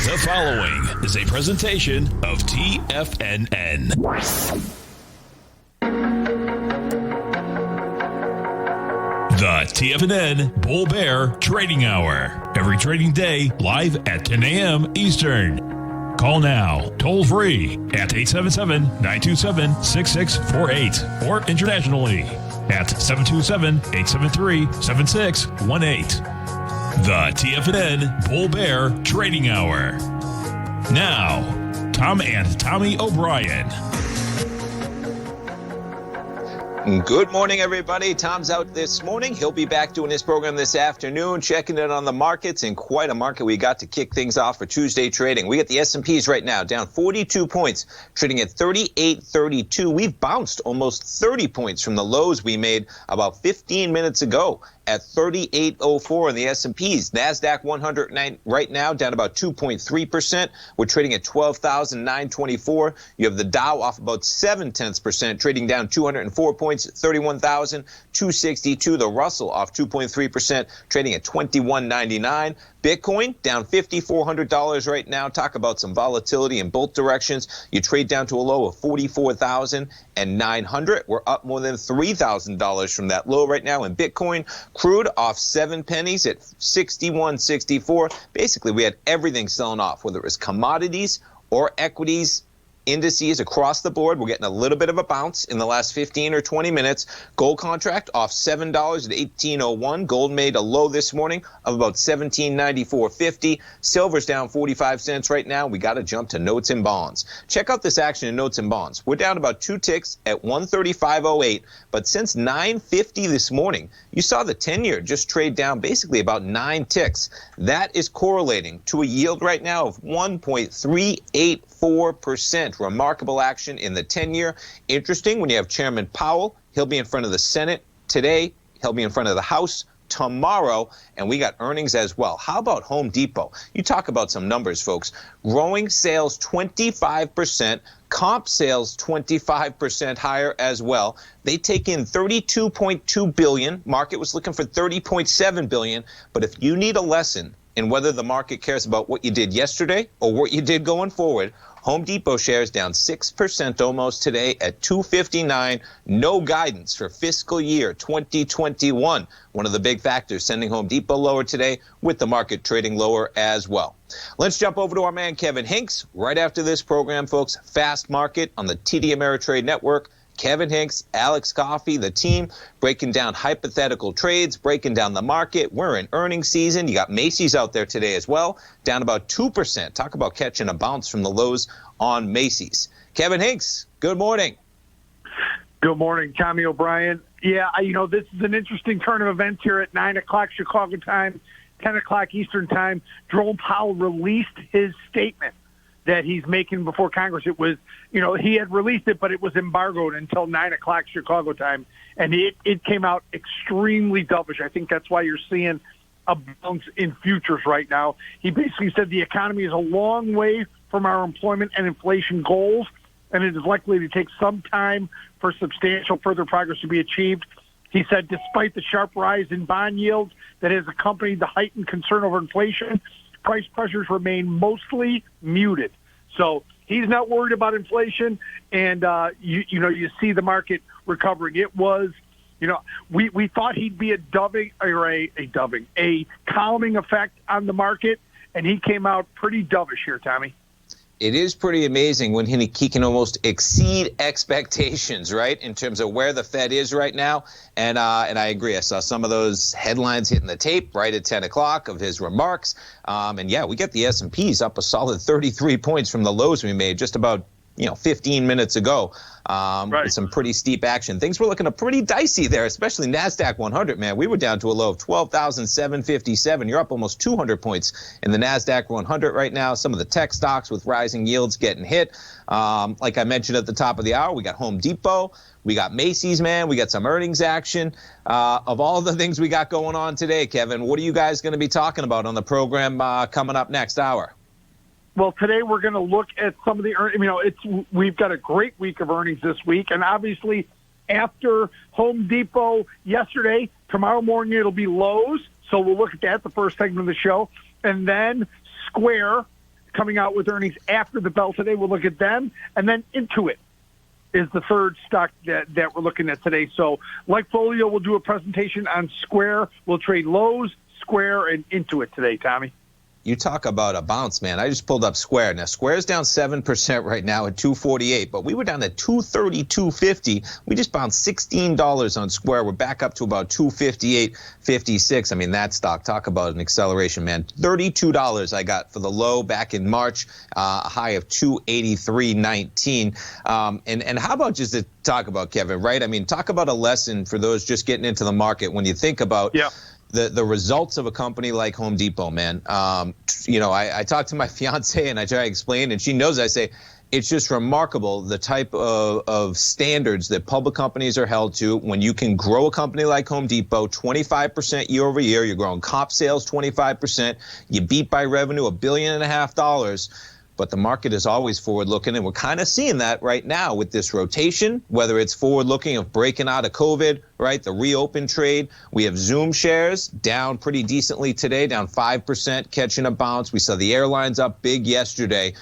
The following is a presentation of TFNN. The TFNN Bull Bear Trading Hour. Every trading day, live at 10 a.m. Eastern. Call now, toll free at 877-927-6648 or internationally at 727-873-7618. The TFNN Bull Bear Trading Hour. Now, Tom and Tommy O'Brien. Good morning, everybody. Tom's out this morning. He'll be back doing his program this afternoon, checking in on the markets. And quite a market we got to kick things off for Tuesday trading. We got the S&Ps right now down 42 points, trading at 38.32. We've bounced almost 30 points from the lows we made about 15 minutes ago at 38.04 in the S&Ps. NASDAQ 100 right now down about 2.3%. We're trading at 12,924. You have the Dow off about 0.7%, trading down 204 points, 31,262. The Russell off 2.3%, trading at 21.99. Bitcoin down $5,400 right now. Talk about some volatility in both directions. You trade down to a low of 44,900. We're up more than $3,000 from that low right now in Bitcoin. Crude off 7 pennies at 61.64. Basically, we had everything selling off, whether it was commodities or equities. Indices across the board. We're getting a little bit of a bounce in the last 15 or 20 minutes. Gold contract off $7 at 18.01. Gold made a low this morning of about 17.94.50. Silver's down 45 cents right now. We got to jump to notes and bonds. Check out this action in notes and bonds. We're down about 2 ticks at 135.08. But since 9:50 this morning, you saw the 10-year just trade down basically about 9 ticks. That is correlating to a yield right now of 1.384%. Remarkable action in the 10-year. Interesting when you have Chairman Powell. He'll be in front of the Senate today. He'll be in front of the House tomorrow, and we got earnings as well. How about Home Depot? You talk about some numbers, folks. Growing sales 25%, comp sales 25% higher as well. They take in $32.2 billion. Market was looking for $30.7 billion. But if you need a lesson in whether the market cares about what you did yesterday or what you did going forward, Home Depot shares down 6% almost today at $259. No guidance for fiscal year 2021. One of the big factors sending Home Depot lower today, with the market trading lower as well. Let's jump over to our man Kevin Hinks right after this program, folks. Fast Market on the TD Ameritrade Network. Kevin Hinks, Alex Coffey, the team, breaking down hypothetical trades, breaking down the market. We're in earnings season. You got Macy's out there today as well, down about 2%. Talk about catching a bounce from the lows on Macy's. Kevin Hinks, good morning. Good morning, Tommy O'Brien. Yeah, this is an interesting turn of events here at 9 o'clock Chicago time, 10 o'clock Eastern time. Jerome Powell released his statement that he's making before Congress. It was, he had released it, but it was embargoed until 9 o'clock Chicago time. And it came out extremely dovish. I think that's why you're seeing a bounce in futures right now. He basically said the economy is a long way from our employment and inflation goals, and it is likely to take some time for substantial further progress to be achieved. He said despite the sharp rise in bond yields that has accompanied the heightened concern over inflation, price pressures remain mostly muted. So he's not worried about inflation, and you see the market recovering. It was, we thought he'd be a calming effect on the market, and he came out pretty dovish here, Tommy. It is pretty amazing when he can almost exceed expectations, right, in terms of where the Fed is right now. And I agree. I saw some of those headlines hitting the tape right at 10 o'clock of his remarks. And, yeah, we get the S&Ps up a solid 33 points from the lows we made just about 15 minutes ago. Right. With some pretty steep action. Things were looking pretty dicey there, especially NASDAQ 100, man. We were down to a low of 12,757. You're up almost 200 points in the NASDAQ 100 right now. Some of the tech stocks with rising yields getting hit. Like I mentioned at the top of the hour, we got Home Depot. We got Macy's, man. We got some earnings action. Of all the things we got going on today, Kevin, what are you guys going to be talking about on the program coming up next hour? Well, today we're going to look at some of the earnings. We've got a great week of earnings this week, and obviously after Home Depot yesterday, tomorrow morning it'll be Lowe's. So we'll look at that, the first segment of the show, and then Square coming out with earnings after the bell today. We'll look at them, and then Intuit is the third stock that we're looking at today. So like Folio, we'll do a presentation on Square. We'll trade Lowe's, Square, and Intuit today, Tommy. You talk about a bounce, man. I just pulled up Square. Now, Square's down 7% right now at 248, but we were down at 232.50. We just bounced $16 on Square. We're back up to about 258.56. I mean, that stock, talk about an acceleration, man. $32 I got for the low back in March, a high of 283.19. And how about just to talk about, Kevin, right? I mean, talk about a lesson for those just getting into the market when you think about the results of a company like Home Depot, man. I talked to my fiance and I try to explain, and she knows. I say, it's just remarkable the type of standards that public companies are held to. When you can grow a company like Home Depot 25% year over year, you're growing comp sales 25%, you beat by revenue $1.5 billion. But the market is always forward-looking, and we're kind of seeing that right now with this rotation, whether it's forward-looking of breaking out of COVID, right, the reopen trade. We have Zoom shares down pretty decently today, down 5%, catching a bounce. We saw the airlines up big yesterday.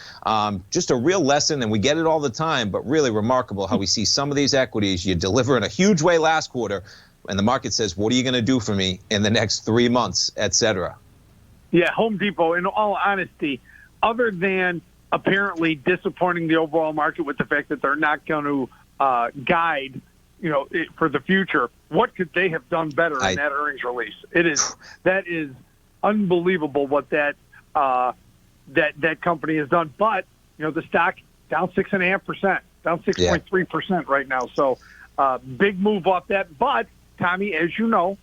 Just a real lesson, and we get it all the time, but really remarkable how we see some of these equities. You deliver in a huge way last quarter, and the market says, what are you going to do for me in the next 3 months, et cetera? Yeah, Home Depot, in all honesty, other than apparently disappointing the overall market with the fact that they're not going to guide, for the future, what could they have done better in that earnings release? That is unbelievable what that company has done. But the stock down 6.5%, down 6.3% right now. So big move off that. But Tommy, as you know,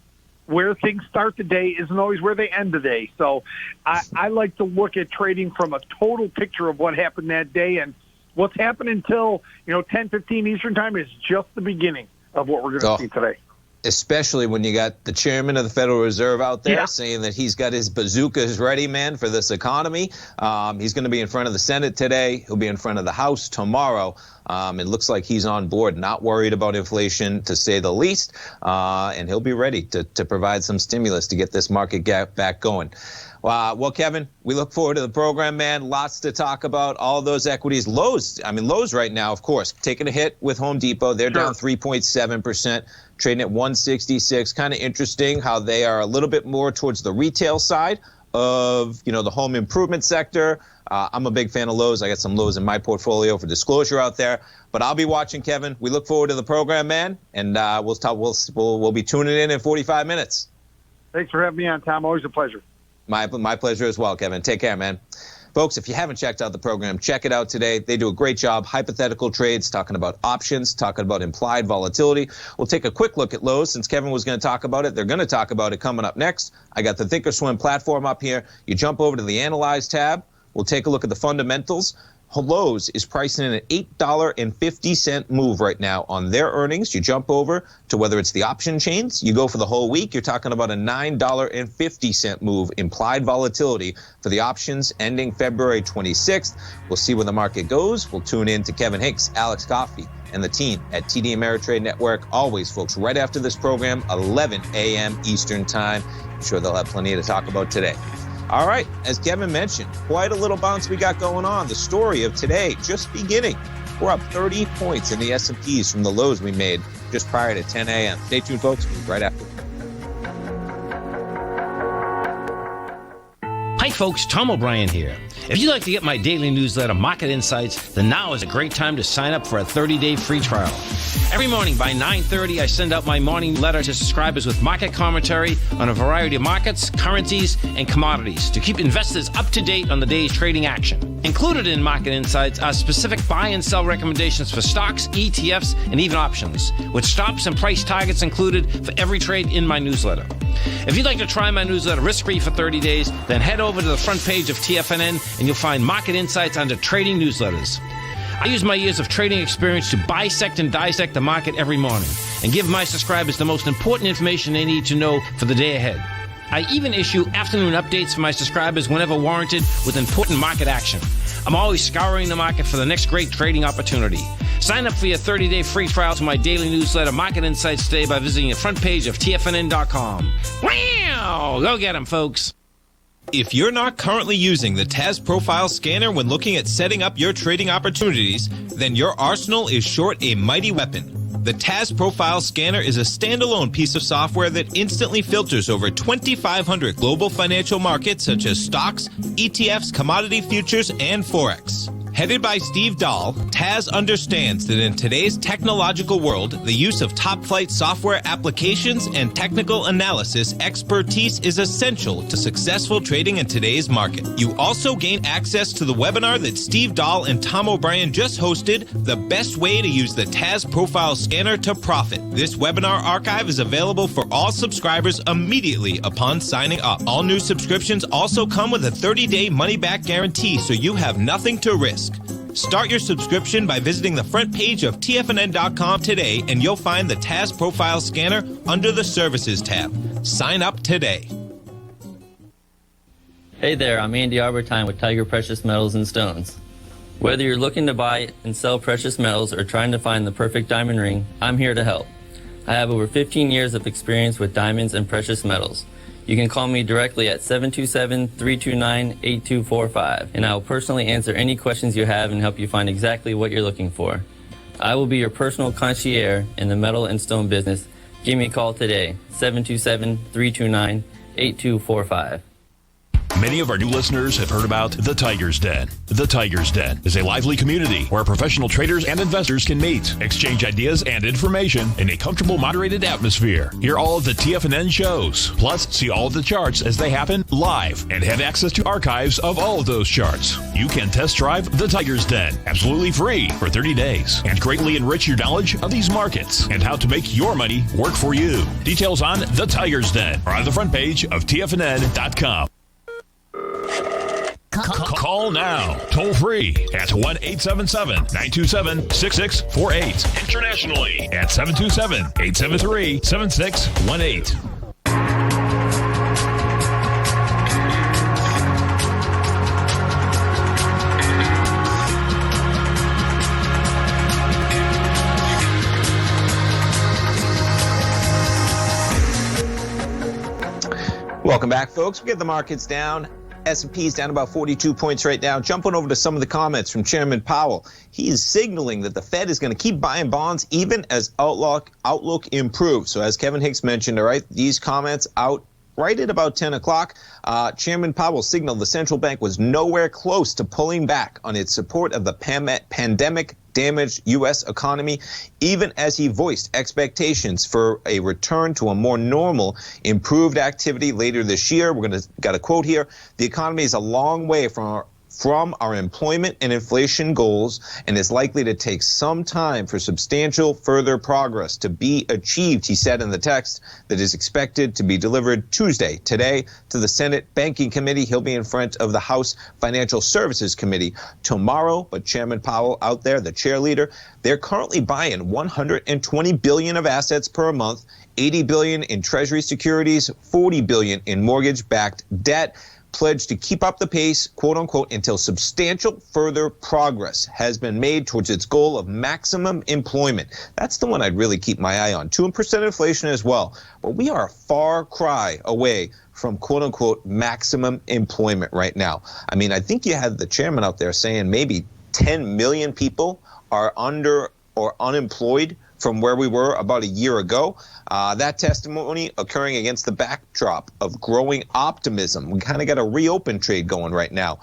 where things start the day isn't always where they end the day. So I like to look at trading from a total picture of what happened that day. And what's happened until 10:15 Eastern time is just the beginning of what we're going to see today. Especially when you got the chairman of the Federal Reserve out there saying that he's got his bazookas ready, man, for this economy. He's going to be in front of the Senate today. He'll be in front of the House tomorrow. It looks like he's on board, not worried about inflation, to say the least. And he'll be ready to provide some stimulus to get this market back going. Well, Kevin, we look forward to the program, man. Lots to talk about. All those equities. Lowe's right now, of course, taking a hit with Home Depot. They're down 3.7%, trading at 166. Kind of interesting how they are a little bit more towards the retail side of, the home improvement sector. I'm a big fan of Lowe's. I got some Lowe's in my portfolio for disclosure out there. But I'll be watching, Kevin. We look forward to the program, man. And we'll be tuning in 45 minutes. Thanks for having me on, Tom. Always a pleasure. My pleasure as well, Kevin. Take care, man. Folks, if you haven't checked out the program, check it out today. They do a great job. Hypothetical trades, talking about options, talking about implied volatility. We'll take a quick look at Lowe's since Kevin was going to talk about it. They're going to talk about it coming up next. I got the Thinkorswim platform up here. You jump over to the Analyze tab. We'll take a look at the fundamentals. Lowe's is pricing in an $8.50 move right now on their earnings. You jump over to whether it's the option chains, you go for the whole week, you're talking about a $9.50 move, implied volatility for the options ending February 26th. We'll see where the market goes. We'll tune in to Kevin Hinks, Alex Coffey, and the team at TD Ameritrade Network. Always, folks, right after this program, 11 a.m. Eastern Time. I'm sure they'll have plenty to talk about today. All right, as Kevin mentioned, quite a little bounce we got going on. The story of today just beginning. We're up 30 points in the S&Ps from the lows we made just prior to 10 a.m. Stay tuned, folks. We'll be right after. Hi, folks. Tom O'Brien here. If you'd like to get my daily newsletter, Market Insights, then now is a great time to sign up for a 30-day free trial. Every morning by 9:30, I send out my morning letter to subscribers with market commentary on a variety of markets, currencies, and commodities to keep investors up to date on the day's trading action. Included in Market Insights are specific buy and sell recommendations for stocks, ETFs, and even options, with stops and price targets included for every trade in my newsletter. If you'd like to try my newsletter risk-free for 30 days, then head over to the front page of TFNN and you'll find Market Insights under Trading Newsletters. I use my years of trading experience to bisect and dissect the market every morning and give my subscribers the most important information they need to know for the day ahead. I even issue afternoon updates for my subscribers whenever warranted with important market action. I'm always scouring the market for the next great trading opportunity. Sign up for your 30-day free trial to my daily newsletter, Market Insights, today by visiting the front page of TFNN.com. Wow! Go get them, folks. If you're not currently using the TAS Profile Scanner when looking at setting up your trading opportunities, then your arsenal is short a mighty weapon. The TAS Profile Scanner is a standalone piece of software that instantly filters over 2,500 global financial markets such as stocks, ETFs, commodity futures, and Forex. Headed by Steve Dahl, TAS understands that in today's technological world, the use of top-flight software applications and technical analysis expertise is essential to successful trading in today's market. You also gain access to the webinar that Steve Dahl and Tom O'Brien just hosted, The Best Way to Use the TAS Profile Scanner to Profit. This webinar archive is available for all subscribers immediately upon signing up. All new subscriptions also come with a 30-day money-back guarantee, so you have nothing to risk. Start your subscription by visiting the front page of TFNN.com today, and you'll find the TAS Profile Scanner under the Services tab. Sign up today. Hey there, I'm Andy Arbertine with Tiger Precious Metals and Stones. Whether you're looking to buy and sell precious metals or trying to find the perfect diamond ring, I'm here to help. I have over 15 years of experience with diamonds and precious metals. You can call me directly at 727-329-8245, and I will personally answer any questions you have and help you find exactly what you're looking for. I will be your personal concierge in the metal and stone business. Give me a call today, 727-329-8245. Many of our new listeners have heard about The Tiger's Den. The Tiger's Den is a lively community where professional traders and investors can meet, exchange ideas and information in a comfortable, moderated atmosphere. Hear all of the TFNN shows, plus see all of the charts as they happen live and have access to archives of all of those charts. You can test drive The Tiger's Den absolutely free for 30 days and greatly enrich your knowledge of these markets and how to make your money work for you. Details on The Tiger's Den are on the front page of TFNN.com. Call now, toll free at 1-877-927-6648. Internationally at 727-873-7618. Welcome back, folks. We get the markets down. S&P's down about 42 points right now. Jumping over to some of the comments from Chairman Powell. He is signaling that the Fed is going to keep buying bonds even as outlook improves. So as Kevin Hicks mentioned, all right, these comments out right at about 10 o'clock. Chairman Powell signaled the central bank was nowhere close to pulling back on its support of the pandemic-damaged U.S. economy, even as he voiced expectations for a return to a more normal, improved activity later this year. We're going to got a quote here. The economy is a long way from our employment and inflation goals and is likely to take some time for substantial further progress to be achieved, he said in the text that is expected to be delivered Tuesday, today, to the Senate Banking Committee. He'll be in front of the House Financial Services Committee tomorrow. But Chairman Powell out there, the chairleader, they're currently buying $120 billion of assets per month, $80 billion in Treasury securities, $40 billion in mortgage-backed debt, pledged to keep up the pace, quote unquote, until substantial further progress has been made towards its goal of maximum employment. That's the one I'd really keep my eye on. 2% inflation as well. But we are a far cry away from quote unquote maximum employment right now. I mean, I think you had the chairman out there saying maybe 10 million people are under or unemployed from where we were about a year ago. That testimony occurring against the backdrop of growing optimism. We kind of got a reopen trade going right now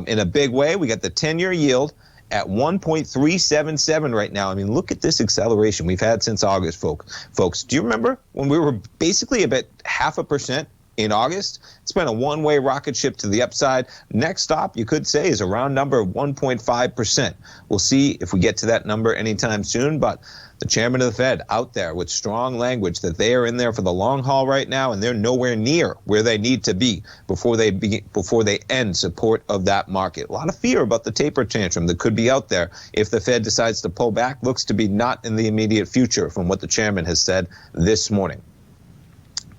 in a big way. We got the 10-year yield at 1.377 right now. I mean, look at this acceleration we've had since August, folks. Do you remember when we were basically about 0.5% in August? It's been a one-way rocket ship to the upside. Next stop, you could say, is a round number of 1.5%. We'll see if we get to that number anytime soon, but the chairman of the Fed out there with strong language that they are in there for the long haul right now, and they're nowhere near where they need to be before they end support of that market. A lot of fear about the taper tantrum that could be out there if the Fed decides to pull back. Looks to be not in the immediate future from what the chairman has said this morning.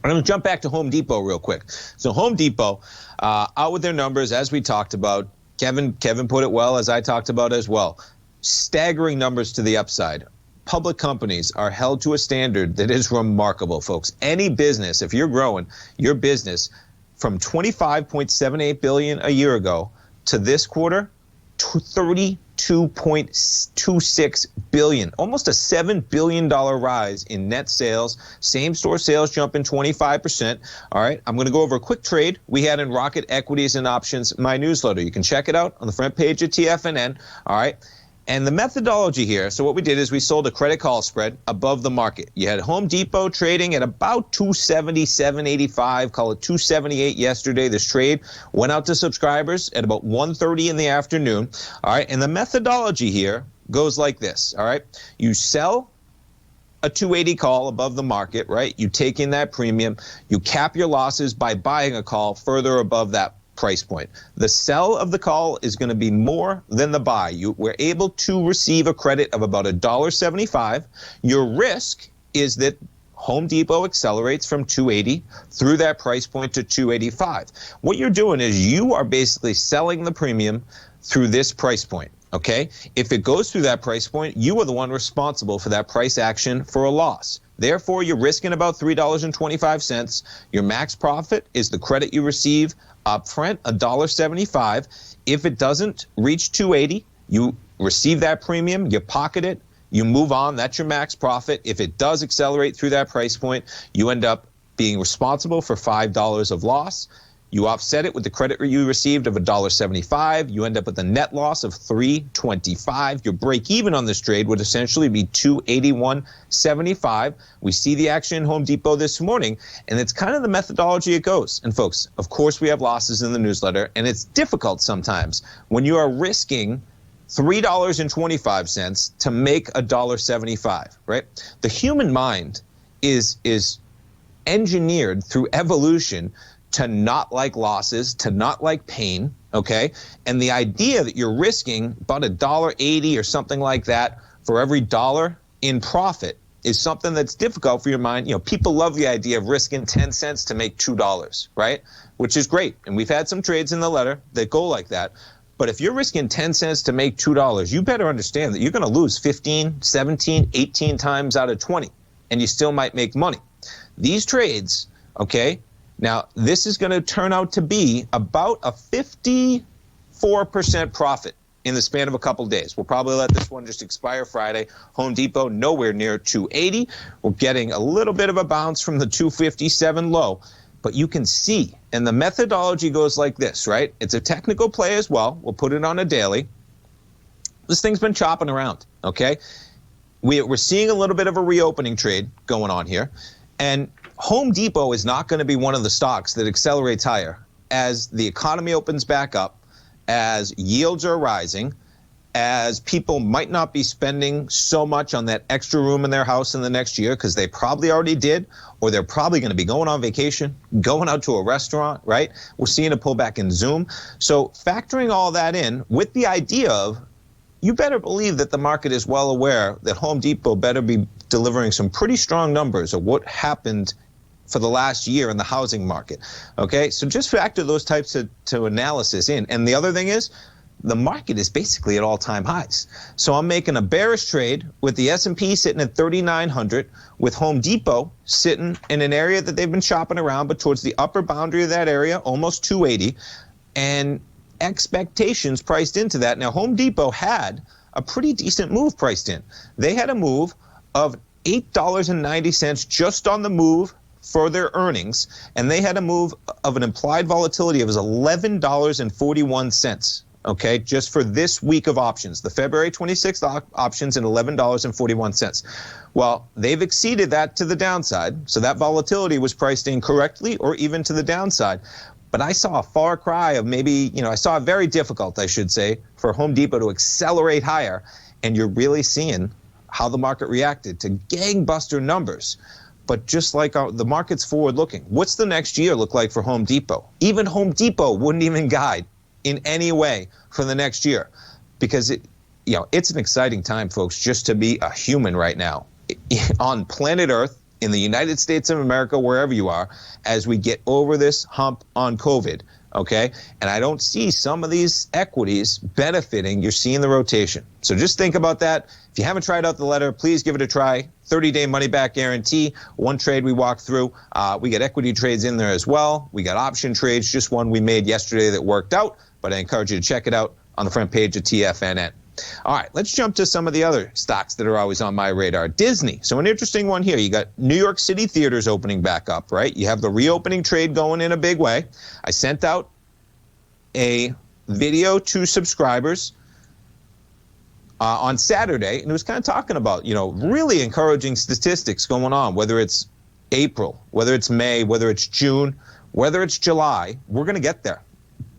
I'm going to jump back to Home Depot real quick. So Home Depot, out with their numbers, as we talked about. Kevin put it well, as I talked about as well. Staggering numbers to the upside. Public companies are held to a standard that is remarkable, folks. Any business, if you're growing, your business from $25.78 billion a year ago to this quarter, $32.26 billion, almost a $7 billion rise in net sales. Same-store sales jumping 25%. All right, I'm going to go over a quick trade we had in Rocket Equities and Options, my newsletter. You can check it out on the front page of TFNN. All right. And the methodology here, so what we did is we sold a credit call spread above the market. You had Home Depot trading at about 277.85, call it 278 yesterday. This trade went out to subscribers at about 1:30 in the afternoon. All right, and the methodology here goes like this, all right? You sell a 280 call above the market, right? You take in that premium. You cap your losses by buying a call further above that price point. The sell of the call is going to be more than the buy. We're able to receive a credit of about $1.75. Your risk is that Home Depot accelerates from 280 through that price point to 285. What you're doing is you are basically selling the premium through this price point. Okay? If it goes through that price point, you are the one responsible for that price action for a loss. Therefore, you're risking about $3.25. Your max profit is the credit you receive up front, $1.75. If it doesn't reach 280, you receive that premium, you pocket it, you move on. That's your max profit. If it does accelerate through that price point, you end up being responsible for $5 of loss. You offset it with the credit you received of $1.75. You end up with a net loss of $3.25. Your break even on this trade would essentially be $281.75. We see the action in Home Depot this morning, and it's kind of the methodology it goes. And folks, of course, we have losses in the newsletter, and it's difficult sometimes when you are risking $3.25 to make $1.75, right? The human mind is engineered through evolution to not like losses, to not like pain, okay? And the idea that you're risking about $1.80 or something like that for every dollar in profit is something that's difficult for your mind. You know, people love the idea of risking 10 cents to make $2, right? Which is great. And we've had some trades in the letter that go like that. But if you're risking 10 cents to make $2, you better understand that you're going to lose 15, 17, 18 times out of 20, and you still might make money. These trades, okay, now, this is going to turn out to be about a 54% profit in the span of a couple days. We'll probably let this one just expire Friday. Home Depot nowhere near 280. We're getting a little bit of a bounce from the 257 low. But you can see, and the methodology goes like this, right? It's a technical play as well. We'll put it on a daily. This thing's been chopping around, okay? We're seeing a little bit of a reopening trade going on here. And Home Depot is not going to be one of the stocks that accelerates higher as the economy opens back up, as yields are rising, as people might not be spending so much on that extra room in their house in the next year because they probably already did, or they're probably going to be going on vacation, going out to a restaurant, right? We're seeing a pullback in Zoom. So factoring all that in with the idea of you better believe that the market is well aware that Home Depot better be delivering some pretty strong numbers of what happened for the last year in the housing market. Okay, so just factor those types of analysis in. And the other thing is, the market is basically at all-time highs. So I'm making a bearish trade with the S&P sitting at 3,900, with Home Depot sitting in an area that they've been shopping around, but towards the upper boundary of that area, almost 280, and expectations priced into that. Now, Home Depot had a pretty decent move priced in. They had a move of $8.90 just on the move for their earnings, and they had a move of an implied volatility of $11.41, okay, just for this week of options, the February 26th options at $11.41. Well, they've exceeded that to the downside, so that volatility was priced in correctly or even to the downside. But I saw a far cry of maybe, I saw it very difficult, I should say, for Home Depot to accelerate higher, and you're really seeing how the market reacted to gangbuster numbers. But just like the market's forward-looking, what's the next year look like for Home Depot? Even Home Depot wouldn't even guide in any way for the next year, because it's an exciting time, folks, just to be a human right now on planet Earth, in the United States of America, wherever you are, as we get over this hump on COVID. okay? And I don't see some of these equities benefiting. You're seeing the rotation. So just think about that. If you haven't tried out the letter, please give it a try. 30-day money-back guarantee. One trade we walked through. We got equity trades in there as well. We got option trades, just one we made yesterday that worked out. But I encourage you to check it out on the front page of TFNN. All right, let's jump to some of the other stocks that are always on my radar. Disney. So an interesting one here. You got New York City theaters opening back up, right? You have the reopening trade going in a big way. I sent out a video to subscribers on Saturday, and it was kind of talking about, really encouraging statistics going on, whether it's April, whether it's May, whether it's June, whether it's July. We're going to get there.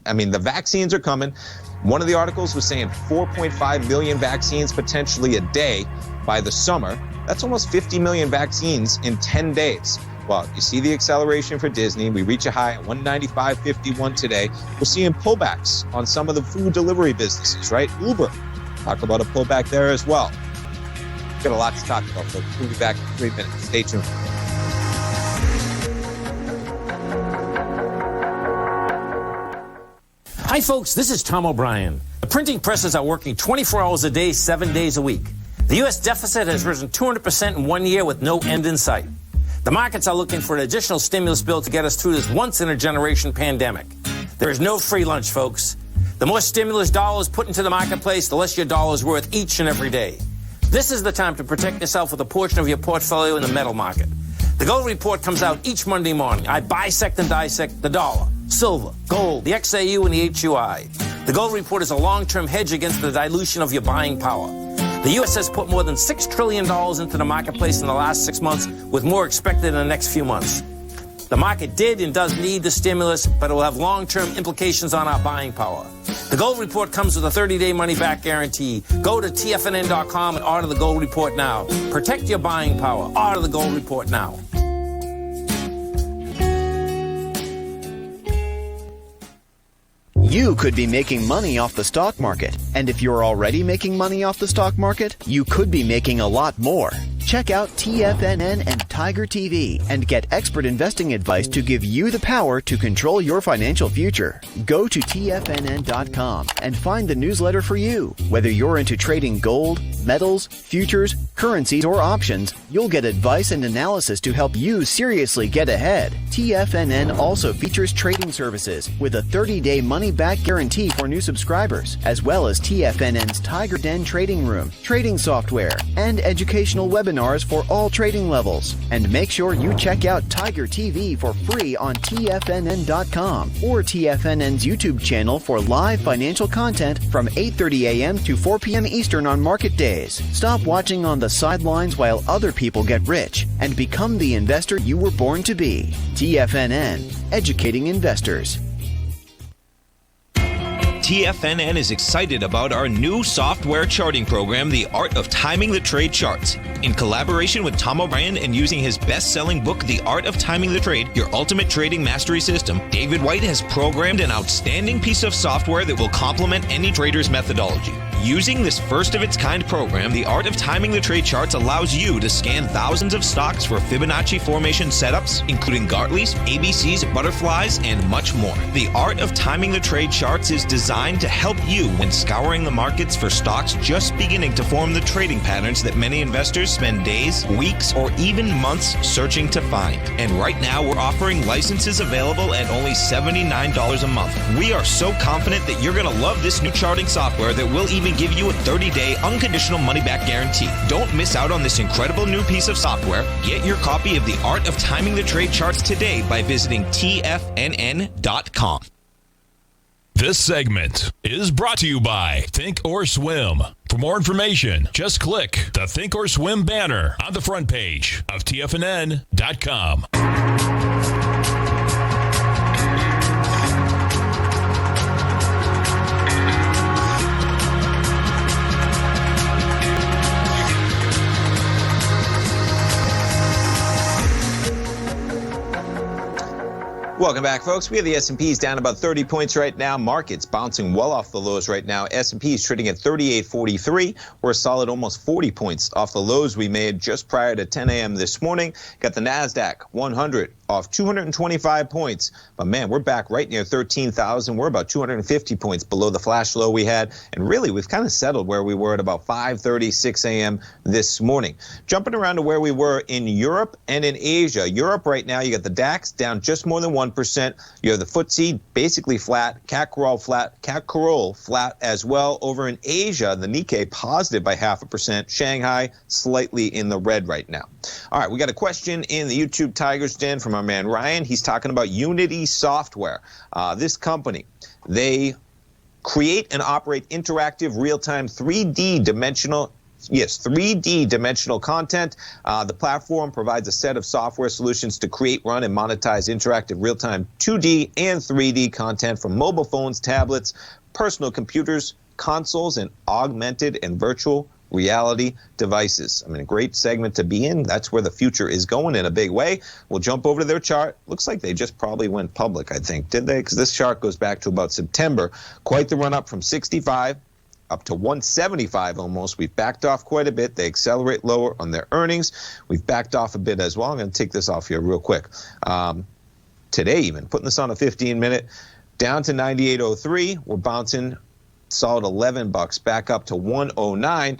I mean, the vaccines are coming. One of the articles was saying 4.5 million vaccines potentially a day by the summer. That's almost 50 million vaccines in 10 days. Well, you see the acceleration for Disney. We reach a high at 195.51 today. We're seeing pullbacks on some of the food delivery businesses, right? Uber, talk about a pullback there as well. We've got a lot to talk about, so we'll be back in 3 minutes. Stay tuned. Hi, folks. This is Tom O'Brien. The printing presses are working 24 hours a day, 7 days a week. The U.S. deficit has risen 200% in 1 year with no end in sight. The markets are looking for an additional stimulus bill to get us through this once-in-a-generation pandemic. There is no free lunch, folks. The more stimulus dollars put into the marketplace, the less your dollar is worth each and every day. This is the time to protect yourself with a portion of your portfolio in the metal market. The Gold Report comes out each Monday morning. I bisect and dissect the dollar, silver, gold, the XAU, and the HUI. The Gold Report is a long-term hedge against the dilution of your buying power. The U.S. has put more than $6 trillion into the marketplace in the last 6 months, with more expected in the next few months. The market did and does need the stimulus, but it will have long-term implications on our buying power. The Gold Report comes with a 30-day money-back guarantee. Go to TFNN.com and order the Gold Report now. Protect your buying power. Order the Gold Report now. You could be making money off the stock market. And if you're already making money off the stock market, you could be making a lot more. Check out TFNN and Tiger TV and get expert investing advice to give you the power to control your financial future. Go to TFNN.com and find the newsletter for you. Whether you're into trading gold, metals, futures, currencies, or options, you'll get advice and analysis to help you seriously get ahead. TFNN also features trading services with a 30-day money-back guarantee for new subscribers, as well as TFNN's Tiger Den trading room, trading software, and educational webinars for all trading levels. And make sure you check out Tiger TV for free on TFNN.com or TFNN's YouTube channel for live financial content from 8:30 a.m. to 4 p.m. Eastern on market days. Stop watching on the sidelines while other people get rich and become the investor you were born to be. TFNN, educating investors. TFNN is excited about our new software charting program, The Art of Timing the Trade Charts. In collaboration with Tom O'Brien and using his best-selling book, The Art of Timing the Trade, Your Ultimate Trading Mastery System, David White has programmed an outstanding piece of software that will complement any trader's methodology. Using this first-of-its-kind program, The Art of Timing the Trade Charts allows you to scan thousands of stocks for Fibonacci formation setups, including Gartley's, ABC's, butterflies, and much more. The Art of Timing the Trade Charts is designed to help you when scouring the markets for stocks just beginning to form the trading patterns that many investors spend days, weeks, or even months searching to find. And right now, we're offering licenses available at only $79 a month. We are so confident that you're going to love this new charting software that will even give you a 30-day unconditional money-back guarantee. Don't miss out on this incredible new piece of software. Get your copy of The Art of Timing the Trade Charts today by visiting TFNN.com. This segment is brought to you by Think or Swim. For more information, just click the Think or Swim banner on the front page of TFNN.com. Welcome back, folks. We have the S&Ps down about 30 points right now. Markets bouncing well off the lows right now. S&P is trading at 38.43. We're a solid almost 40 points off the lows we made just prior to 10 a.m. this morning. Got the NASDAQ 100 off 225 points. But man, we're back right near 13,000. We're about 250 points below the flash low we had. And really, we've kind of settled where we were at about 5:30, 6 a.m. this morning. Jumping around to where we were in Europe and in Asia. Europe right now, you got the DAX down just more than 1%. You have the FTSE basically flat, CAC Carol flat as well. Over in Asia, the Nikkei positive by 0.5%. Shanghai slightly in the red right now. All right, we got a question in the YouTube Tigers Den from our man Ryan. He's talking about Unity Software. This company, they create and operate interactive, real-time 3D dimensional content. The platform provides a set of software solutions to create, run, and monetize interactive real-time 2D and 3D content from mobile phones, tablets, personal computers, consoles, and augmented and virtual reality devices. I mean, a great segment to be in. That's where the future is going in a big way. We'll jump over to their chart. Looks like they just probably went public, I think. Did they? Because this chart goes back to about September. Quite the run up from 65 up to 175 almost. We've backed off quite a bit. They accelerate lower on their earnings. We've backed off a bit as well. I'm going to take this off here real quick. Today even, putting this on a 15-minute, down to 98.03. We're bouncing solid $11 back up to 109.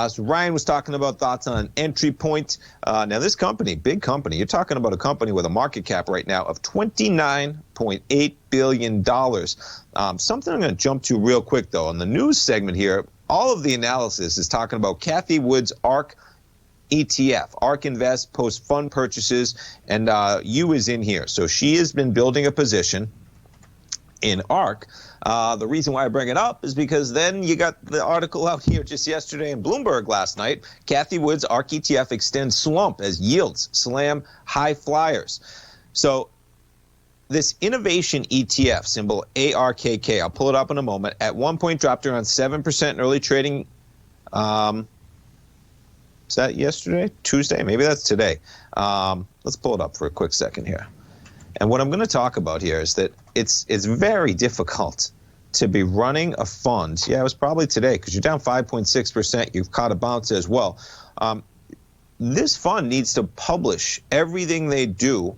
So Ryan was talking about thoughts on an entry point. Now this company, big company, you're talking about a company with a market cap right now of $29.8 billion. Something I'm going to jump to real quick though. On the news segment here, all of the analysis is talking about Cathie Wood's ARK ETF, ARK Invest post fund purchases, and U is in here. So she has been building a position in ARK. The reason why I bring it up is because then you got the article out here just yesterday in Bloomberg last night. Cathie Wood's ARK ETF extends slump as yields slam high flyers. So this innovation ETF, symbol ARKK, I'll pull it up in a moment, at one point dropped around 7% in early trading. Is that yesterday? Tuesday? Maybe that's today. Let's pull it up for a quick second here. And what I'm going to talk about here is that it's very difficult to be running a fund. Yeah, it was probably today because you're down 5.6%. You've caught a bounce as well. This fund needs to publish everything they do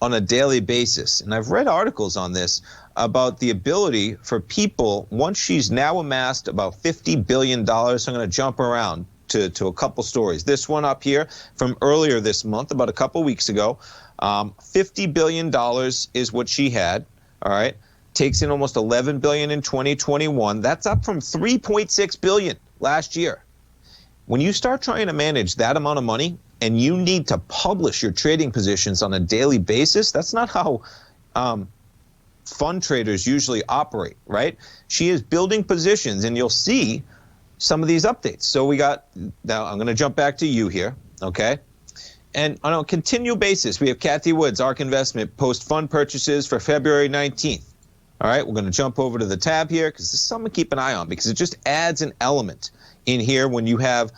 on a daily basis. And I've read articles on this about the ability for people, once she's now amassed about $50 billion, I'm going to jump around to a couple stories. This one up here from earlier this month, about a couple weeks ago. $50 billion is what she had, all right? Takes in almost $11 billion in 2021. That's up from $3.6 billion last year. When you start trying to manage that amount of money and you need to publish your trading positions on a daily basis, that's not how fund traders usually operate, right? She is building positions, and you'll see some of these updates. So we got, now I'm going to jump back to you here, okay? And on a continual basis, we have Cathie Wood's ARK Investment post fund purchases for February 19th. All right, we're going to jump over to the tab here because this is something to keep an eye on because it just adds an element in here when you have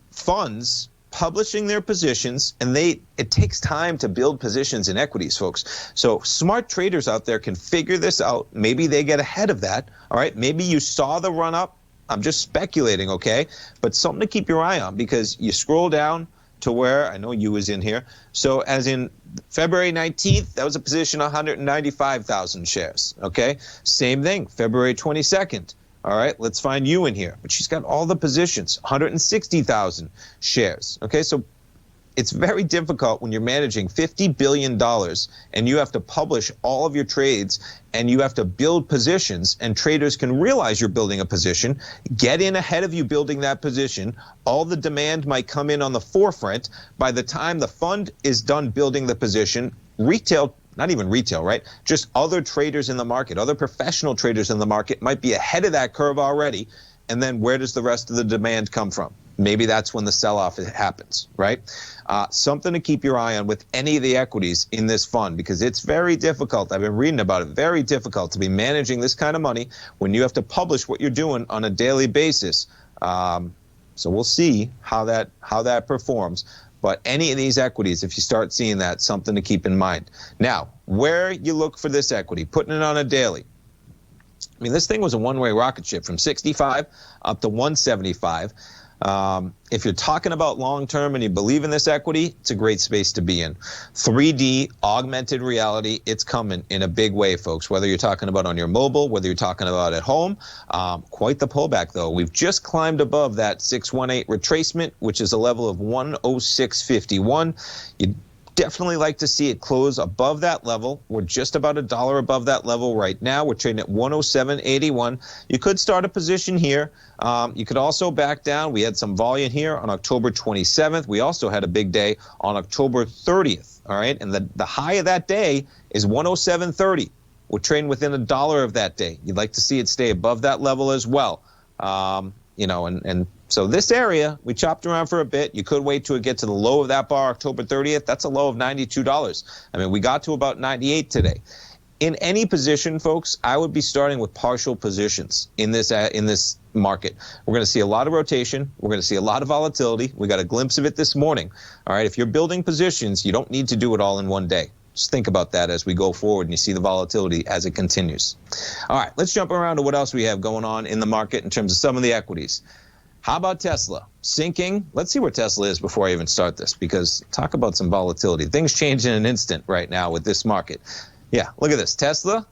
funds publishing their positions, and it takes time to build positions in equities, folks. So smart traders out there can figure this out. Maybe they get ahead of that. All right, maybe you saw the run up. I'm just speculating, okay? But something to keep your eye on because you scroll down to where, I know you was in here. So as in February 19th, that was a position 195,000 shares, okay? Same thing, February 22nd. All right, let's find you in here. But she's got all the positions, 160,000 shares, okay? So it's very difficult when you're managing $50 billion and you have to publish all of your trades and you have to build positions, and traders can realize you're building a position, get in ahead of you building that position. All the demand might come in on the forefront. By the time the fund is done building the position, retail, not even retail, right? Just other traders in the market, other professional traders in the market might be ahead of that curve already. And then where does the rest of the demand come from? Maybe that's when the sell-off happens, right? Something to keep your eye on with any of the equities in this fund because it's very difficult. I've been reading about it. Very difficult to be managing this kind of money when you have to publish what you're doing on a daily basis. So we'll see how that performs. But any of these equities, if you start seeing that, something to keep in mind. Now, where you look for this equity, putting it on a daily. I mean, this thing was a one-way rocket ship from 65 up to 175. If you're talking about long-term and you believe in this equity, it's a great space to be in. 3D, augmented reality, it's coming in a big way, folks, whether you're talking about on your mobile, whether you're talking about at home. Quite the pullback, though. We've just climbed above that 618 retracement, which is a level of 106.51. You definitely like to see it close above that level. We're just about $1 above that level right now. We're trading at 107.81. You could start a position here. You could also back down. We had some volume here on October 27th. We also had a big day on October 30th. All right, and the high of that day is 107.30. We're trading within $1 of that day. You'd like to see it stay above that level as well. So this area, we chopped around for a bit. You could wait till it get to the low of that bar, October 30th. That's a low of $92. I mean, we got to about 98 today. In any position, folks, I would be starting with partial positions in this market. We're going to see a lot of rotation. We're going to see a lot of volatility. We got a glimpse of it this morning. All right, if you're building positions, you don't need to do it all in one day. Just think about that as we go forward and you see the volatility as it continues. All right, let's jump around to what else we have going on in the market in terms of some of the equities. How about Tesla? Sinking. Let's see where Tesla is before I even start this, because talk about some volatility. Things change in an instant right now with this market. Yeah, look at this. Tesla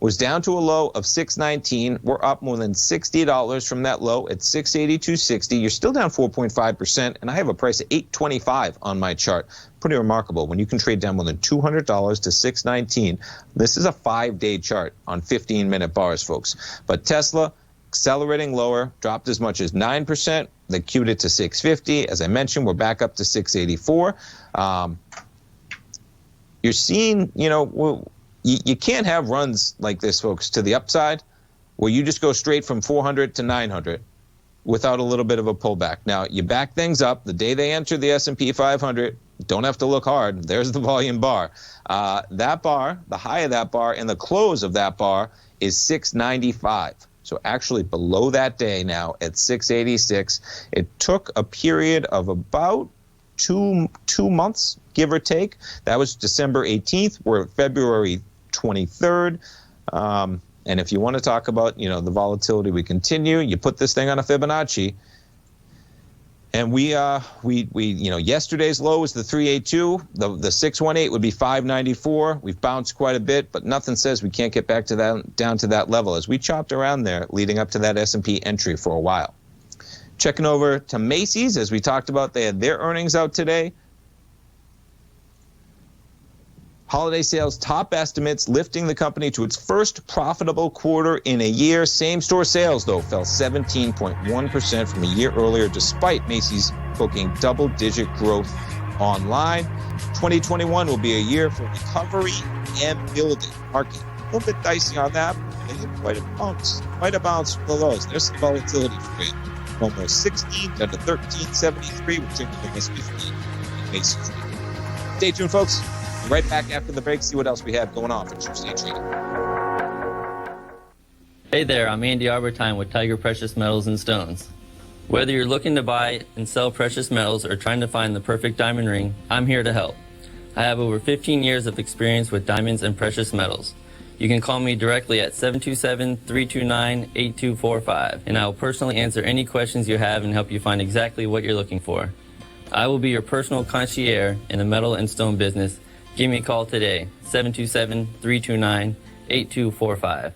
was down to a low of $619. We're up more than $60 from that low at $682.60. You're still down 4.5%, and I have a price of $825 on my chart. Pretty remarkable. When you can trade down more than $200 to $619, this is a 5-day chart on 15-minute bars, folks. But Tesla accelerating lower, dropped as much as 9%. They queued it to 650. As I mentioned, we're back up to 684. You're seeing, you can't have runs like this, folks, to the upside where you just go straight from 400 to 900 without a little bit of a pullback. Now, you back things up. The day they enter the S&P 500, don't have to look hard. There's the volume bar. That bar, the high of that bar and the close of that bar is 695. So actually below that day now at 686. It took a period of about two months, give or take. That was December 18th. We're February 23rd. And if you want to talk about, the volatility, we continue. You put this thing on a Fibonacci. And we yesterday's low was the 382. The 618 would be 594. We've bounced quite a bit, but nothing says we can't get back to that, down to that level as we chopped around there leading up to that S&P entry for a while. Checking over to Macy's, as we talked about, they had their earnings out today. Holiday sales top estimates, lifting the company to its first profitable quarter in a year. Same-store sales, though, fell 17.1% from a year earlier, despite Macy's booking double-digit growth online. 2021 will be a year for recovery and building. Market a little bit dicey on that, but they hit quite a bounce from the lows. There's some volatility for you. Almost 16 down to 13.73, which is almost 15 in Macy's. Stay tuned, folks. Right back after the break, see what else we have going on for Tuesday trading. Hey there, I'm Andy Arbertine with Tiger Precious Metals and Stones. Whether you're looking to buy and sell precious metals or trying to find the perfect diamond ring, I'm here to help. I have over 15 years of experience with diamonds and precious metals. You can call me directly at 727-329-8245, and I will personally answer any questions you have and help you find exactly what you're looking for. I will be your personal concierge in the metal and stone business. Give me a call today, 727-329-8245.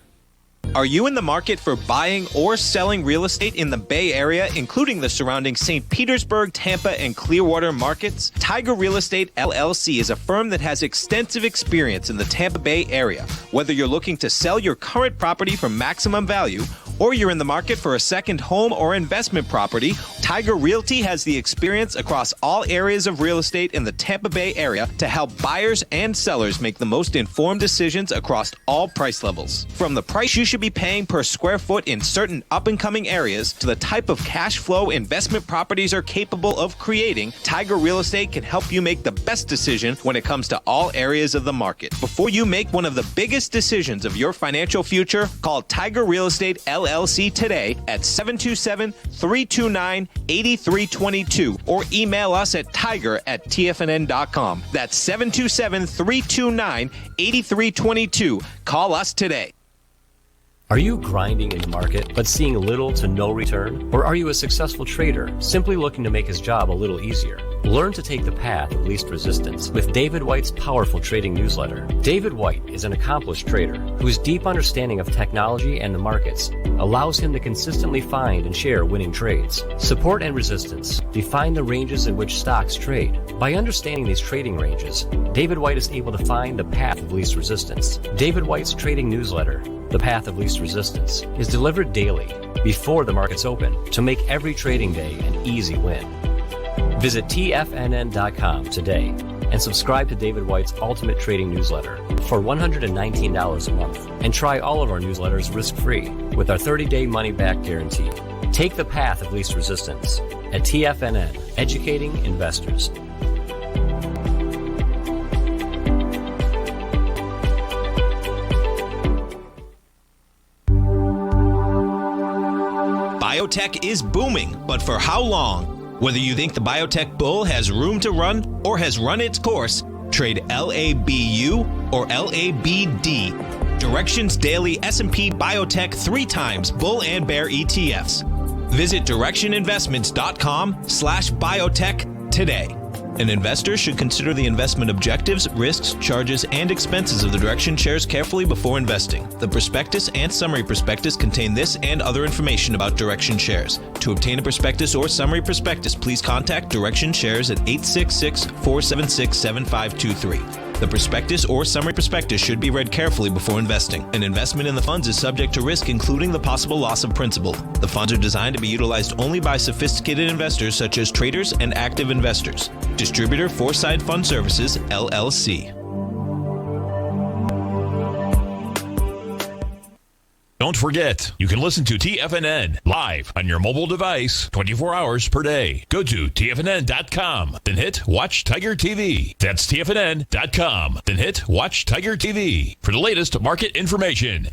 Are you in the market for buying or selling real estate in the Bay Area, including the surrounding St. Petersburg, Tampa, and Clearwater markets? Tiger Real Estate LLC is a firm that has extensive experience in the Tampa Bay area. Whether you're looking to sell your current property for maximum value, or you're in the market for a second home or investment property, Tiger Realty has the experience across all areas of real estate in the Tampa Bay area to help buyers and sellers make the most informed decisions across all price levels. From the price you should be paying per square foot in certain up-and-coming areas to the type of cash flow investment properties are capable of creating, Tiger Real Estate can help you make the best decision when it comes to all areas of the market. Before you make one of the biggest decisions of your financial future, call Tiger Real Estate LLC today at 727-329-8322 or email us at tiger@tfnn.com. That's 727-329-8322. Call us today. Are you grinding in the market but seeing little to no return? Or are you a successful trader simply looking to make his job a little easier? Learn to take the path of least resistance with David White's powerful trading newsletter. David White is an accomplished trader whose deep understanding of technology and the markets allows him to consistently find and share winning trades. Support and resistance define the ranges in which stocks trade. By understanding these trading ranges, David White is able to find the path of least resistance. David White's trading newsletter, The Path of Least Resistance, is delivered daily before the markets open to make every trading day an easy win. Visit TFNN.com today and subscribe to David White's Ultimate Trading Newsletter for $119 a month and try all of our newsletters risk-free with our 30-day money-back guarantee. Take the path of least resistance at TFNN, educating investors. Biotech is booming, but for how long? Whether you think the biotech bull has room to run or has run its course, trade LABU or LABD. Direction's daily S&P Biotech 3 times bull and bear ETFs. Visit directioninvestments.com/biotech today. An investor should consider the investment objectives, risks, charges, and expenses of the Direction shares carefully before investing. The prospectus and summary prospectus contain this and other information about Direction shares. To obtain a prospectus or summary prospectus, please contact Direction shares at 866-476-7523. The prospectus or summary prospectus should be read carefully before investing. An investment in the funds is subject to risk, including the possible loss of principal. The funds are designed to be utilized only by sophisticated investors such as traders and active investors. Distributor Foreside Fund Services, LLC. Don't forget, you can listen to TFNN live on your mobile device 24 hours per day. Go to TFNN.com, then hit Watch Tiger TV. That's TFNN.com, then hit Watch Tiger TV for the latest market information.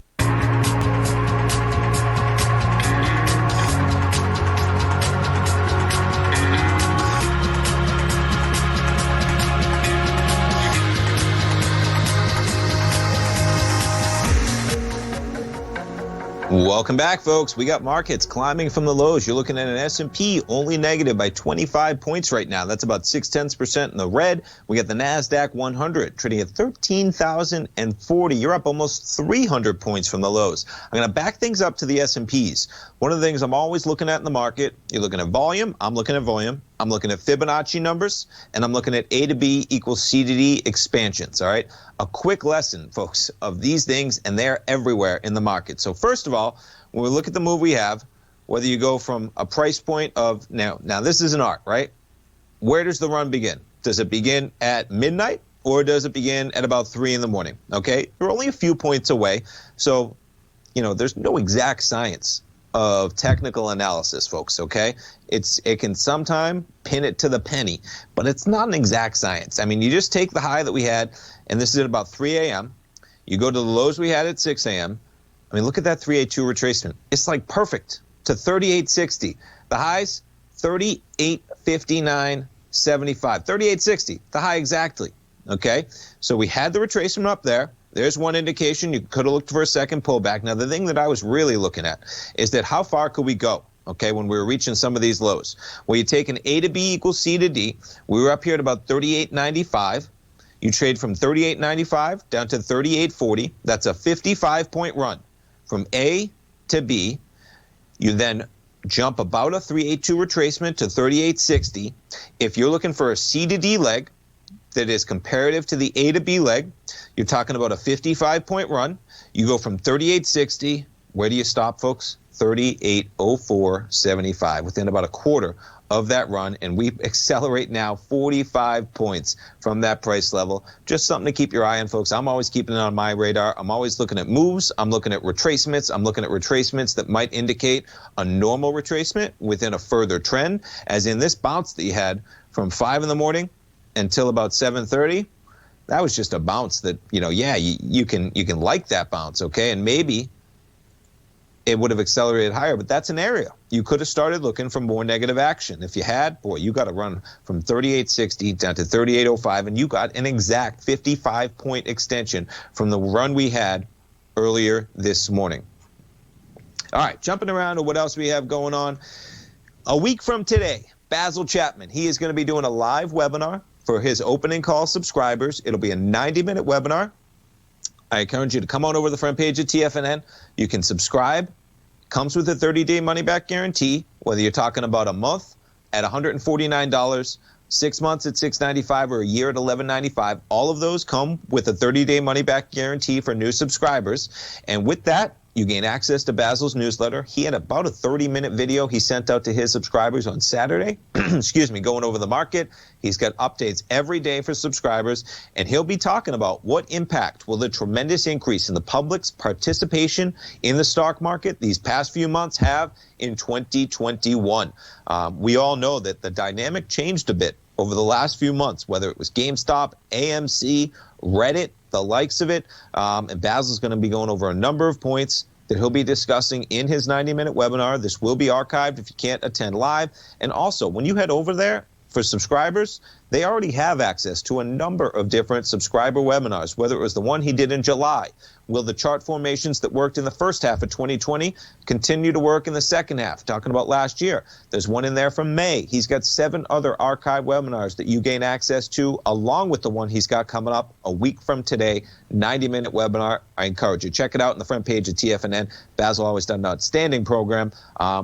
Welcome back, folks. We got markets climbing from the lows. You're looking at an S&P only negative by 25 points right now. That's about 0.6% in the red. We got the NASDAQ 100 trading at 13,040. You're up almost 300 points from the lows. I'm going to back things up to the S&Ps. One of the things I'm always looking at in the market, you're looking at volume. I'm looking at volume. I'm looking at Fibonacci numbers, and I'm looking at A to B equals C to D expansions, all right? A quick lesson, folks, of these things, and they're everywhere in the market. So first of all, when we look at the move we have, whether you go from a price point of, now this is an art, right? Where does the run begin? Does it begin at midnight, or does it begin at about 3 in the morning, okay? You're only a few points away, so, there's no exact science of technical analysis, folks, okay? It can sometime pin it to the penny, but it's not an exact science. I mean, you just take the high that we had, and this is at about 3 a.m. You go to the lows we had at 6 a.m. I mean, look at that 382 retracement. It's like perfect to 38.60. The highs, 38.59.75. 38.60, the high exactly, okay? So we had the retracement up there. There's one indication. You could have looked for a second pullback. Now, the thing that I was really looking at is that how far could we go, okay, when we were reaching some of these lows? Well, you take an A to B equals C to D. We were up here at about 38.95. You trade from 38.95 down to 38.40. That's a 55-point run from A to B. You then jump about a 382 retracement to 38.60. If you're looking for a C to D leg that is comparative to the A to B leg, you're talking about a 55-point run. You go from 38.60. Where do you stop, folks? 38.0475, within about a quarter of that run, and we accelerate now 45 points from that price level. Just something to keep your eye on, folks. I'm always keeping it on my radar. I'm always looking at moves. I'm looking at retracements. I'm looking at retracements that might indicate a normal retracement within a further trend, as in this bounce that you had from 5 in the morning until about 7:30. That was just a bounce that, you can like that bounce, okay? And maybe it would have accelerated higher, but that's an area. You could have started looking for more negative action. If you had, boy, you got to run from 38.60 down to 38.05, and you got an exact 55-point extension from the run we had earlier this morning. All right, jumping around to what else we have going on. A week from today, Basil Chapman, he is going to be doing a live webinar for his opening call subscribers. It'll be a 90-minute webinar. I encourage you to come on over to the front page of TFNN. You can subscribe. Comes with a 30-day money-back guarantee, whether you're talking about a month at $149, 6 months at $695, or a year at $1195. All of those come with a 30-day money-back guarantee for new subscribers. And with that, you gain access to Basil's newsletter. He had about a 30-minute video he sent out to his subscribers on Saturday, going over the market. He's got updates every day for subscribers, and he'll be talking about what impact will the tremendous increase in the public's participation in the stock market these past few months have in 2021. We all know that the dynamic changed a bit over the last few months, whether it was GameStop, AMC, Reddit, the likes of it. And Basil's going to be going over a number of points that he'll be discussing in his 90-minute webinar. This will be archived if you can't attend live. And also, when you head over there for subscribers, they already have access to a number of different subscriber webinars, whether it was the one he did in July. Will the chart formations that worked in the first half of 2020 continue to work in the second half? Talking about last year. There's one in there from May. He's got 7 other archive webinars that you gain access to, along with the one he's got coming up a week from today, 90-minute webinar. I encourage you. Check it out on the front page of TFNN. Basil always done an outstanding program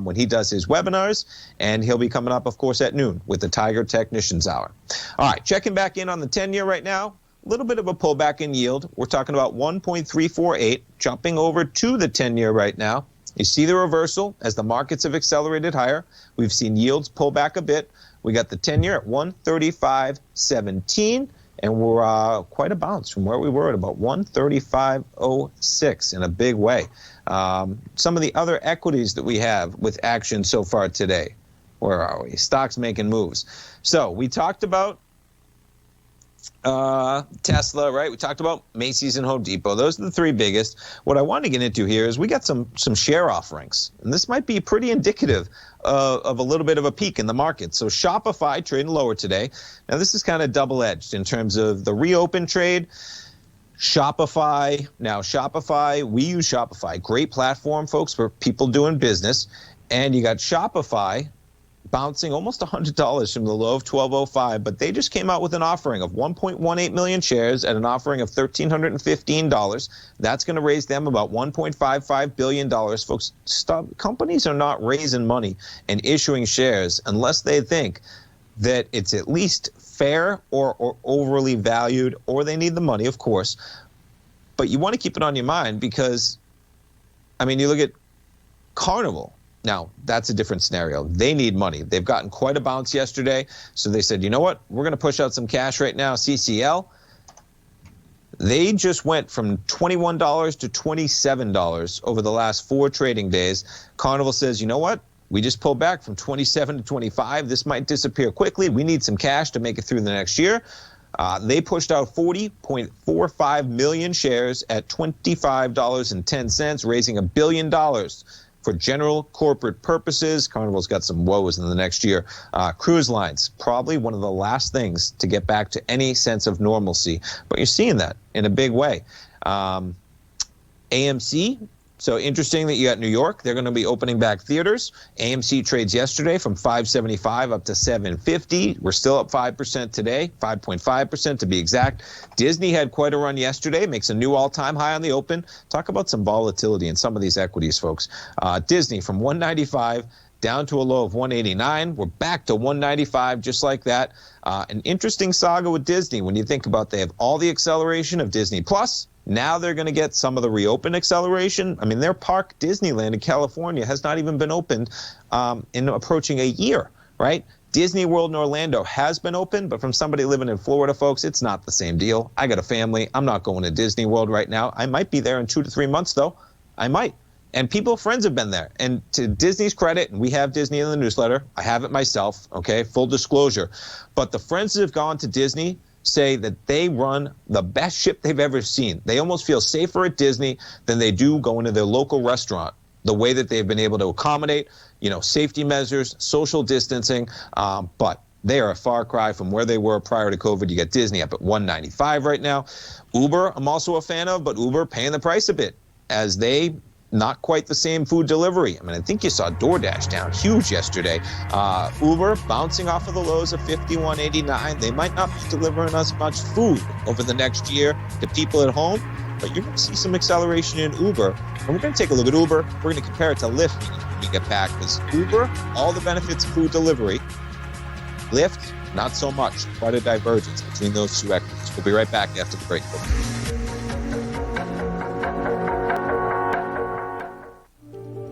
when he does his webinars, and he'll be coming up, of course, at noon with the Tiger Technicians Hour. All right, checking back in on the 10-year right now. A little bit of a pullback in yield. We're talking about 1.348, jumping over to the 10-year right now. You see the reversal as the markets have accelerated higher. We've seen yields pull back a bit. We got the 10-year at 135.17, and we're quite a bounce from where we were at about 135.06 in a big way. Some of the other equities that we have with action so far today. Where are we? Stocks making moves. So we talked about Tesla, right? We talked about Macy's and Home Depot. Those are the 3 biggest. What I want to get into here is we got some share offerings, and this might be pretty indicative of a little bit of a peak in the market. So Shopify trading lower today. Now this is kind of double-edged in terms of the reopen trade. Shopify, we use Shopify. Great platform, folks, for people doing business. And you got Shopify bouncing almost $100 from the low of 1205, but they just came out with an offering of 1.18 million shares at an offering of $1,315. That's going to raise them about $1.55 billion. Folks, companies are not raising money and issuing shares unless they think that it's at least fair or overly valued, or they need the money, of course. But you want to keep it on your mind because, I mean, you look at Carnival. Now, that's a different scenario. They need money. They've gotten quite a bounce yesterday, so they said, you know what? We're going to push out some cash right now. CCL, they just went from $21 to $27 over the last 4 trading days. Carnival says, you know what? We just pulled back from 27 to 25. This might disappear quickly. We need some cash to make it through the next year. They pushed out 40.45 million shares at $25.10, raising $1 billion for general corporate purposes. Carnival's got some woes in the next year. Cruise lines, probably one of the last things to get back to any sense of normalcy. But you're seeing that in a big way. AMC, so interesting that you got New York. They're going to be opening back theaters. AMC trades yesterday from $5.75 up to $7.50. We're still up 5% today, 5.5% to be exact. Disney had quite a run yesterday, makes a new all-time high on the open. Talk about some volatility in some of these equities, folks. Disney from $195 down to a low of $189. We're back to $195 just like that. An interesting saga with Disney when you think about they have all the acceleration of Disney Plus. Now they're going to get some of the reopen acceleration. I mean, their park, Disneyland in California, has not even been opened in approaching a year, right? Disney World in Orlando has been open, but from somebody living in Florida, folks, it's not the same deal. I got a family. I'm not going to Disney World right now. I might be there in 2 to 3 months, though. I might. And friends have been there. And to Disney's credit, and we have Disney in the newsletter. I have it myself, okay, full disclosure. But the friends that have gone to Disney say that they run the best ship they've ever seen. They almost feel safer at Disney than they do going to their local restaurant, the way that they've been able to accommodate, safety measures, social distancing, but they are a far cry from where they were prior to COVID. You got Disney up at $195 right now. Uber, I'm also a fan of, but Uber paying the price a bit as they not quite the same food delivery. I mean, I think you saw DoorDash down huge yesterday. Uber bouncing off of the lows of 51.89. They might not be delivering us much food over the next year to people at home, but you're going to see some acceleration in Uber. And we're going to take a look at Uber. We're going to compare it to Lyft when we get back, because Uber, all the benefits of food delivery. Lyft, not so much. Quite a divergence between those two equities. We'll be right back after the break.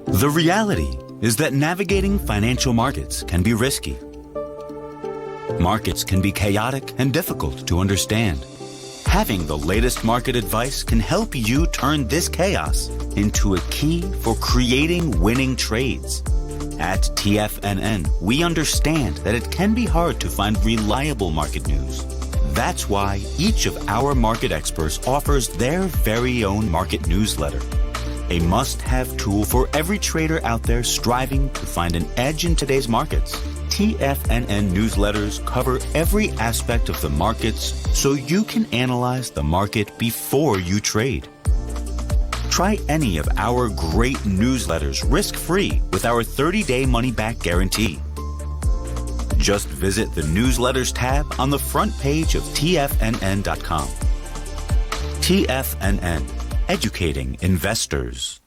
The reality is that navigating financial markets can be risky. Markets can be chaotic and difficult to understand. Having the latest market advice can help you turn this chaos into a key for creating winning trades. At TFNN, we understand that it can be hard to find reliable market news. That's why each of our market experts offers their very own market newsletter. A must-have tool for every trader out there striving to find an edge in today's markets. TFNN newsletters cover every aspect of the markets so you can analyze the market before you trade. Try any of our great newsletters risk-free with our 30-day money-back guarantee. Just visit the Newsletters tab on the front page of TFNN.com. TFNN. Educating investors.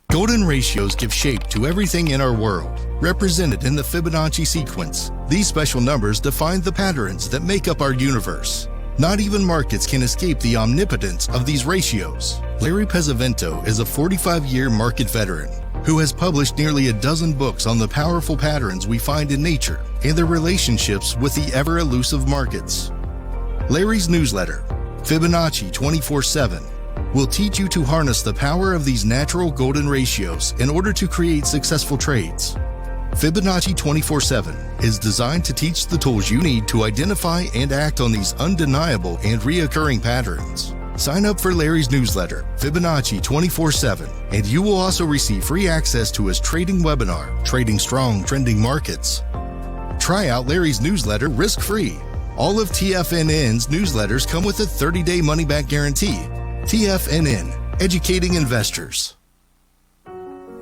Golden ratios give shape to everything in our world, represented in the Fibonacci sequence. These special numbers define the patterns that make up our universe. Not even markets can escape the omnipotence of these ratios. Larry Pesavento is a 45-year market veteran who has published nearly a dozen books on the powerful patterns we find in nature and their relationships with the ever-elusive markets. Larry's newsletter, Fibonacci 24/7, will teach you to harness the power of these natural golden ratios in order to create successful trades. Fibonacci 24/7 is designed to teach the tools you need to identify and act on these undeniable and reoccurring patterns. Sign up for Larry's newsletter, Fibonacci 24/7, and you will also receive free access to his trading webinar, Trading Strong Trending Markets. Try out Larry's newsletter risk-free. All of TFNN's newsletters come with a 30-day money-back guarantee. TFNN, educating investors.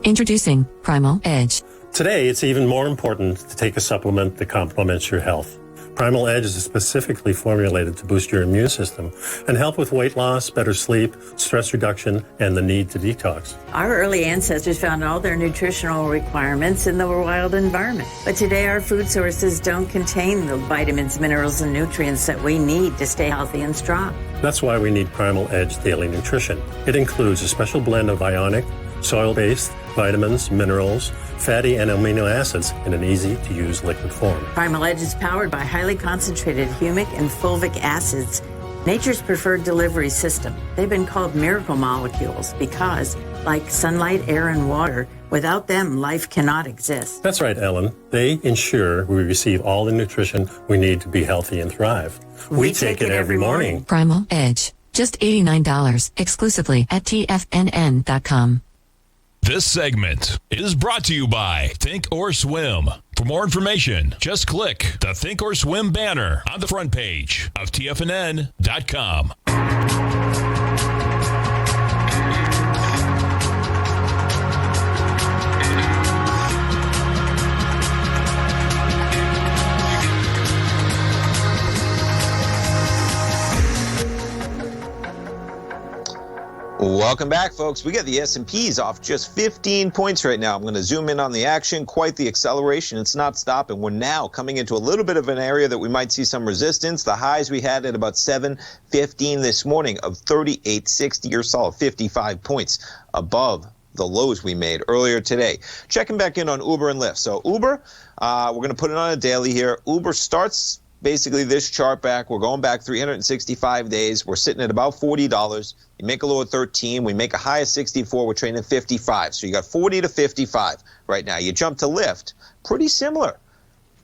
Introducing Primal Edge. Today, it's even more important to take a supplement that complements your health. Primal Edge is specifically formulated to boost your immune system and help with weight loss, better sleep, stress reduction, and the need to detox. Our early ancestors found all their nutritional requirements in the wild environment. But today, our food sources don't contain the vitamins, minerals, and nutrients that we need to stay healthy and strong. That's why we need Primal Edge Daily Nutrition. It includes a special blend of ionic, soil-based vitamins, minerals, fatty and amino acids in an easy-to-use liquid form. Primal Edge is powered by highly concentrated humic and fulvic acids, nature's preferred delivery system. They've been called miracle molecules because, like sunlight, air, and water, without them, life cannot exist. That's right, Ellen. They ensure we receive all the nutrition we need to be healthy and thrive. We take it every morning. Primal Edge. Just $89 exclusively at TFNN.com. This segment is brought to you by Think or Swim. For more information, just click the Think or Swim banner on the front page of TFNN.com. Welcome back, folks. We got the S&Ps off just 15 points right now. I'm going to zoom in on the action. Quite the acceleration. It's not stopping. We're now coming into a little bit of an area that we might see some resistance. The highs we had at about 7:15 this morning of 38.60 or solid 55 points above the lows we made earlier today. Checking back in on Uber and Lyft. So Uber, we're going to put it on a daily here. Uber starts basically this chart back. We're going back 365 days. We're sitting at about $40. You make a low of 13. We make a high of 64. We're trading at 55. So you got 40 to 55 right now. You jump to Lyft, pretty similar,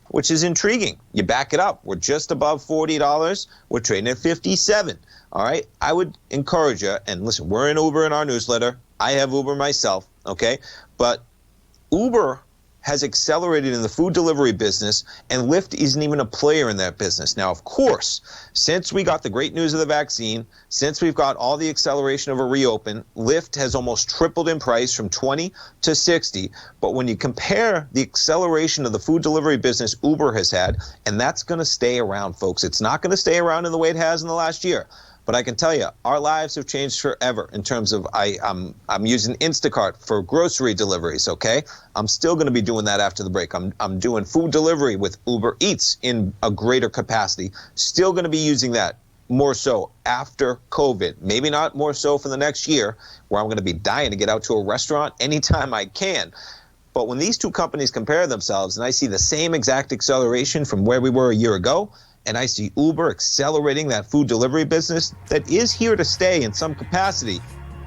which is intriguing. You back it up. We're just above $40. We're trading at 57. All right. I would encourage you, and listen, we're in Uber in our newsletter. I have Uber myself, okay? But Uber has accelerated in the food delivery business, and Lyft isn't even a player in that business. Now, of course, since we got the great news of the vaccine, since we've got all the acceleration of a reopen, Lyft has almost tripled in price from 20 to 60. But when you compare the acceleration of the food delivery business Uber has had, and that's going to stay around, folks. It's not going to stay around in the way it has in the last year. But I can tell you, our lives have changed forever in terms of I'm using Instacart for grocery deliveries, okay? I'm still going to be doing that after the break. I'm doing food delivery with Uber Eats in a greater capacity. Still going to be using that more so after COVID. Maybe not more so for the next year, where I'm going to be dying to get out to a restaurant anytime I can. But when these two companies compare themselves, and I see the same exact acceleration from where we were a year ago, and I see Uber accelerating that food delivery business that is here to stay in some capacity,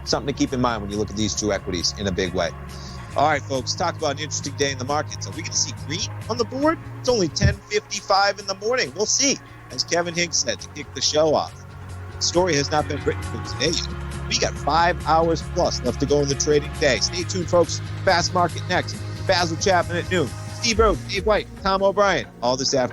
something to keep in mind when you look at these two equities in a big way. All right, folks, talk about an interesting day in the markets. Are we going to see green on the board? It's only 10:55 in the morning. We'll see, as Kevin Hicks said, to kick the show off. The story has not been written for today yet. We got 5 hours plus left to go in the trading day. Stay tuned, folks. Fast Market next. Basil Chapman at noon. Steve Rhodes, Dave White, Tom O'Brien, all this afternoon.